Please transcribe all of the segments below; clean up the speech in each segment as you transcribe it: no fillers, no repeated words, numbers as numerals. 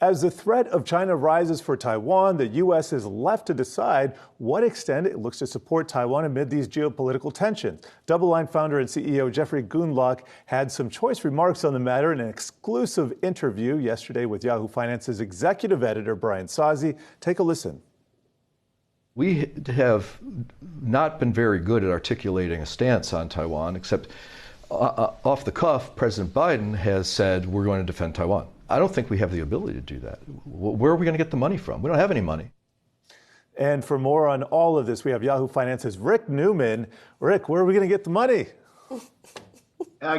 As the threat of China rises for Taiwan, the U.S. is left to decide what extent it looks to support Taiwan amid these geopolitical tensions. DoubleLine founder and CEO Jeffrey Gundlach had some choice remarks on the matter in an exclusive interview yesterday with Yahoo Finance's executive editor, Brian Sozzi. Take a listen. We have not been very good at articulating a stance on Taiwan, except off the cuff, President Biden has said we're going to defend Taiwan. I don't think we have the ability to do that. Where are we going to get the money from? We don't have any money. And for more on all of this, we have Yahoo Finance's Rick Newman. Rick, where are we going to get the money?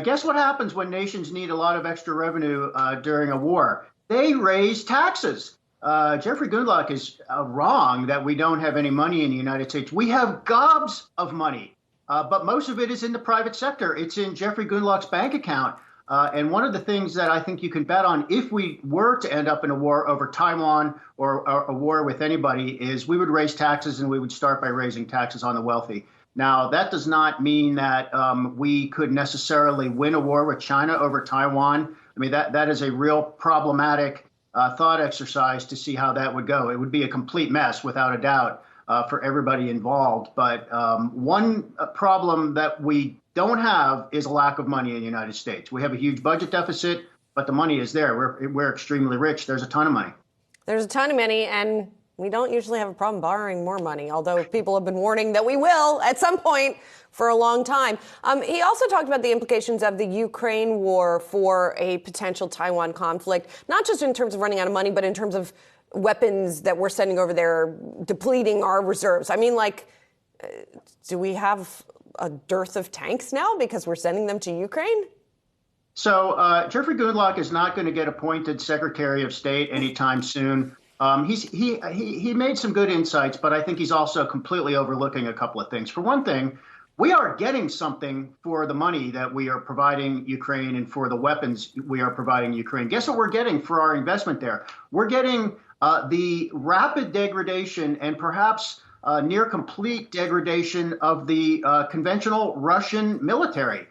Guess what happens when nations need a lot of extra revenue during a war? They raise taxes. Jeffrey Gundlach is wrong that we don't have any money in the United States. We have gobs of money, but most of it is in the private sector. It's in Jeffrey Gundlach's bank account. And one of the things that I think you can bet on if we were to end up in a war over Taiwan or a war with anybody is we would raise taxes, and we would start by raising taxes on the wealthy. Now, that does not mean that we could necessarily win a war with China over Taiwan. I mean, that is a real problematic thought exercise to see how that would go. It would be a complete mess, without a doubt, for everybody involved. But one problem that we don't have is a lack of money in the United States. We have a huge budget deficit, but the money is there. We're extremely rich. There's a ton of money. There's a ton of money, and we don't usually have a problem borrowing more money, although people have been warning that we will at some point for a long time. He also talked about the implications of the Ukraine war for a potential Taiwan conflict, not just in terms of running out of money, but in terms of weapons that we're sending over there, depleting our reserves. I mean, do we have a dearth of tanks now because we're sending them to Ukraine? So Jeffrey Gundlach is not going to get appointed Secretary of State anytime soon. He made some good insights, but I think he's also completely overlooking a couple of things. For one thing, we are getting something for the money that we are providing Ukraine and for the weapons we are providing Ukraine. Guess what we're getting for our investment there? We're getting the rapid degradation and perhaps near complete degradation of the conventional Russian military.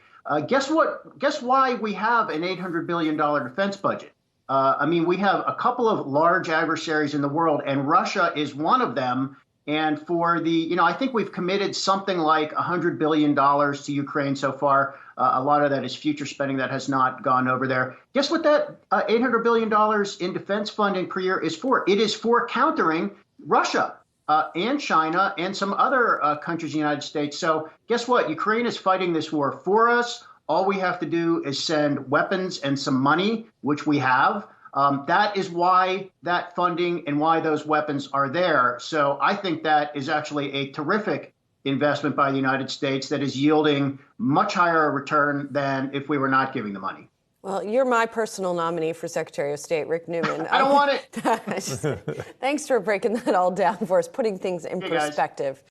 Guess what? Guess why we have an $800 billion defense budget? I mean, we have a couple of large adversaries in the world, and Russia is one of them. And for I think we've committed something like $100 billion to Ukraine so far. A lot of that is future spending that has not gone over there. Guess what that $800 billion in defense funding per year is for? It is for countering Russia and China and some other countries in the United States. So guess what? Ukraine is fighting this war for us. All we have to do is send weapons and some money, which we have. That is why that funding and why those weapons are there. So I think that is actually a terrific investment by the United States that is yielding much higher return than if we were not giving the money. Well, you're my personal nominee for Secretary of State, Rick Newman. I don't want it. Thanks for breaking that all down for us, putting things in perspective.